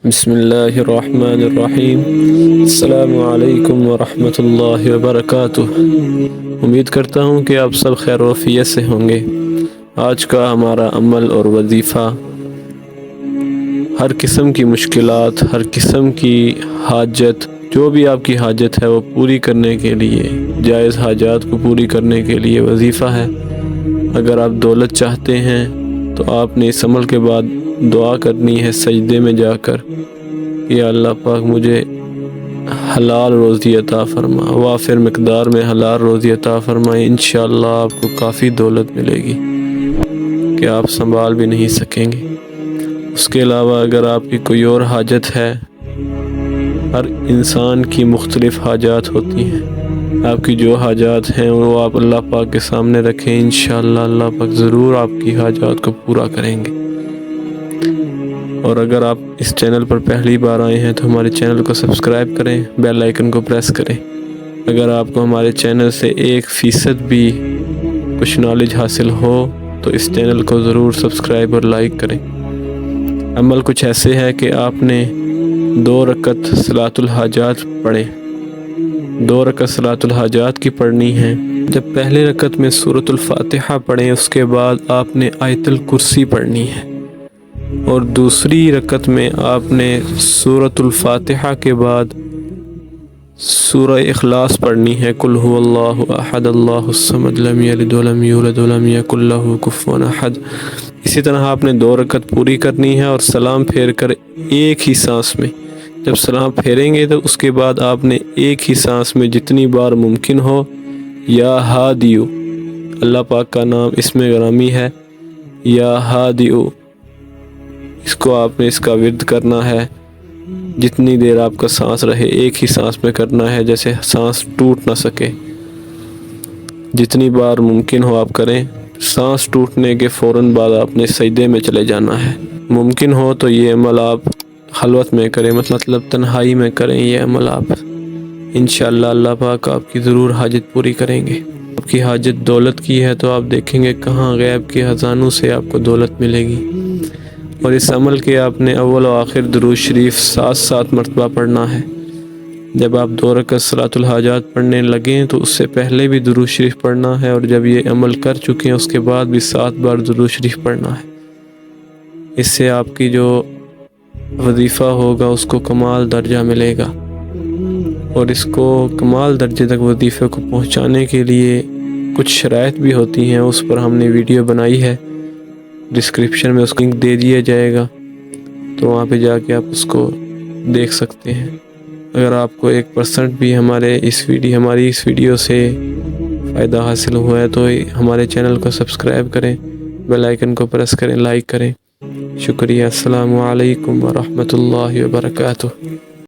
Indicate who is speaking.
Speaker 1: بسم اللہ الرحمن الرحیم۔ السلام علیکم ورحمۃ اللہ وبرکاتہ۔ امید کرتا ہوں کہ آپ سب خیر و عافیت سے ہوں گے۔ آج کا ہمارا عمل اور وظیفہ ہر قسم کی مشکلات، ہر قسم کی حاجت، جو بھی آپ کی حاجت ہے وہ پوری کرنے کے لیے، جائز حاجات کو پوری کرنے کے لیے وظیفہ ہے۔ اگر آپ دولت چاہتے ہیں تو آپ نے اس عمل کے بعد دعا کرنی ہے سجدے میں جا کر، یا اللہ پاک مجھے حلال روزی عطا فرما، وافر مقدار میں حلال روزی عطا فرمائے۔ انشاءاللہ آپ کو کافی دولت ملے گی کہ آپ سنبھال بھی نہیں سکیں گے۔ اس کے علاوہ اگر آپ کی کوئی اور حاجت ہے، ہر انسان کی مختلف حاجات ہوتی ہیں، آپ کی جو حاجات ہیں وہ آپ اللہ پاک کے سامنے رکھیں، انشاءاللہ اللہ پاک ضرور آپ کی حاجات کو پورا کریں گے۔ اور اگر آپ اس چینل پر پہلی بار آئے ہیں تو ہمارے چینل کو سبسکرائب کریں، بیل آئیکن کو پریس کریں۔ اگر آپ کو ہمارے چینل سے 1% بھی کچھ نالج حاصل ہو تو اس چینل کو ضرور سبسکرائب اور لائک کریں۔ عمل کچھ ایسے ہے کہ آپ نے 2 رکعت صلاۃ الحاجات پڑھیں، 2 رکعت صلاۃ الحاجات کی پڑھنی ہے۔ جب پہلے رکعت میں سورۃ الفاتحہ پڑھیں، اس کے بعد آپ نے آیت الکرسی پڑھنی ہے، اور دوسری رکعت میں آپ نے سورۃ الفاتحہ کے بعد سورہ اخلاص پڑھنی ہے، قل هو اللہ احد اللہ الصمد لم یلد ولم یولد ولم یکن لہ کفوا احد۔ اسی طرح آپ نے 2 رکعت پوری کرنی ہے اور سلام پھیر کر ایک ہی سانس میں، جب سلام پھیریں گے تو اس کے بعد آپ نے ایک ہی سانس میں جتنی بار ممکن ہو یا ہادیو، اللہ پاک کا نام اس میں گرامی ہے، یا ہادیو، اس کو آپ نے اس کا ورد کرنا ہے۔ جتنی دیر آپ کا سانس رہے ایک ہی سانس میں کرنا ہے، جیسے سانس ٹوٹ نہ سکے۔ جتنی بار ممکن ہو آپ کریں۔ سانس ٹوٹنے کے فوراً بعد آپ نے سجدے میں چلے جانا ہے۔ ممکن ہو تو یہ عمل آپ خلوت میں کریں، مطلب تنہائی میں کریں یہ عمل آپ۔ انشاءاللہ اللہ پاک آپ کی ضرور حاجت پوری کریں گے۔ آپ کی حاجت دولت کی ہے تو آپ دیکھیں گے کہاں غیب کے خزانوں سے آپ کو دولت ملے گی۔ اور اس عمل کے آپ نے اول و آخر درود شریف 7 مرتبہ پڑھنا ہے۔ جب آپ 2 رکعت صلاۃ الحاجات پڑھنے لگیں تو اس سے پہلے بھی درود شریف پڑھنا ہے، اور جب یہ عمل کر چکے ہیں اس کے بعد بھی 7 بار درود شریف پڑھنا ہے۔ اس سے آپ کی جو وظیفہ ہوگا اس کو کمال درجہ ملے گا، اور اس کو کمال درجے تک وظیفے کو پہنچانے کے لیے کچھ شرائط بھی ہوتی ہیں، اس پر ہم نے ویڈیو بنائی ہے، ڈسکرپشن میں اس کو لنک دے دیا جائے گا، تو وہاں پہ جا کے آپ اس کو دیکھ سکتے ہیں۔ اگر آپ کو 1% بھی ہماری اس ویڈیو سے فائدہ حاصل ہوا ہے تو ہمارے چینل کو سبسکرائب کریں، بیل آئیکن کو پریس کریں، لائک کریں۔ شکریہ۔ السلام علیکم ورحمۃ اللہ وبرکاتہ۔